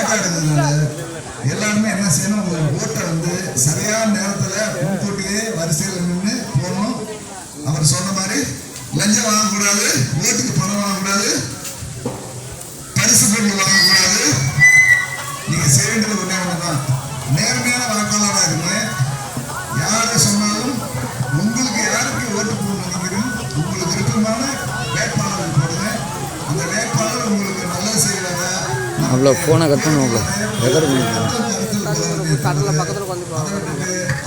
வேக்காடுங்கிறதுனால எல்லாருமே என்ன செய்யணும், உங்கள் ஓட்டை வந்து சரியான நேரத்தில் முன்கூட்டியே வரிசையில் நின்று போடணும். அவர் சொன்ன மாதிரி லஞ்சம் வாங்கக்கூடாது, ஓட்டுக்கு பணம் வாங்கக்கூடாது, பரிசு பொருள் வாங்கக்கூடாது. நீங்க செய்ய வேண்டியது ஒன்றே ஒன்றுதான், நேர்மையான வாக்காளராக இருங்க. யாரை சொன்னாலும் உங்களுக்கு யாருக்கு ஓட்டு போடணும் நினைக்கிறோம், உங்களுக்கு விருப்பமான வேட்பாளர் போடுங்க. அந்த வேட்பாளர் உங்களுக்கு நல்லது செய்யறாங்க. அவ்வளோ போனை கட்டணும்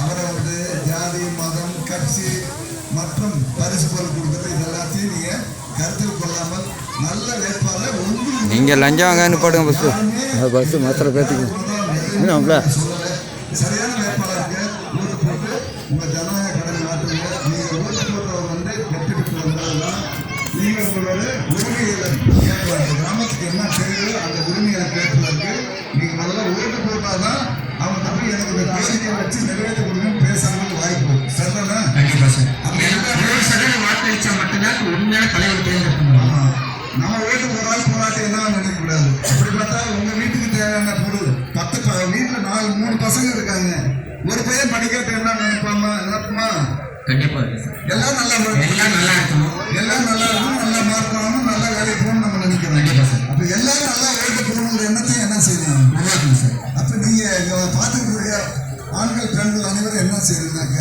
அவரை வந்து ஜாதி மதம் கட்சி மற்றும் பரிசு பொருள் கொடுக்குறது இது எல்லாத்தையும் நீங்க கருத்தில் கொள்ளாமல் நல்ல வேட்பாளர் உங்களுக்கு நீங்கள் லஞ்சம் வாங்கன்னு போடுங்க. பஸ்ஸு மாத்திரை பேத்துக்கு சரியான வேட்பாளருக்கு ஓட்டு போட்டு உங்க ஜனநாயக கடனை மாற்றுங்க. நீங்க ஓட்டு போட்டவர் வந்து வெற்றிட்டு வந்தால்தான் நீங்க உங்களோட உரிமைகளை கேட்கலாம். கிராமத்துக்கு என்ன தேவையோ அந்த உரிமைகளை கேட்பதற்கு நீங்க முதல்ல ஓட்டு போட்டாதான் அவங்க தம்பி எனக்கு இந்த கோரிக்கையை வச்சு நிறைவேற்ற முடியும் பேசுறதுக்கு வாய்ப்பு. சரிதானே? வாக்களிச்சா மட்டும்தான் உண்மையான தலைவர் தேர்ந்தெடுக்கணும். நம்ம ஓட்டு போரால் போராட்டம் என்ன நினைக்கக்கூடாது. அப்படி பார்த்தா உங்க வீட்டுக்கு தேவையான பொருள் 10 வீட்டுல 3 பசங்க இருக்காங்க, ஒரு பையன் படிக்காட்ட என்ன நினைப்பாமா? கண்டிப்பா எல்லாம் நல்லா எல்லாம் நல்லா இருக்கணும், எல்லாம் நல்லா இருக்கணும், நல்லா மார்க் வாங்கணும், நல்லா வேலைக்கு போகணும் நம்ம நினைக்கிறோம். கண்டிப்பா சார். அப்ப எல்லாரும் நல்லா ஓட்டு போகணுங்கிற எண்ணத்தையும் என்ன செய்யணும், நல்லா இருக்கணும் சார். அப்ப நீங்க பார்த்துக்கிட்டு ஆண்கள் பெண்கள் அனைவரும் என்ன செய்யணும்னாக்க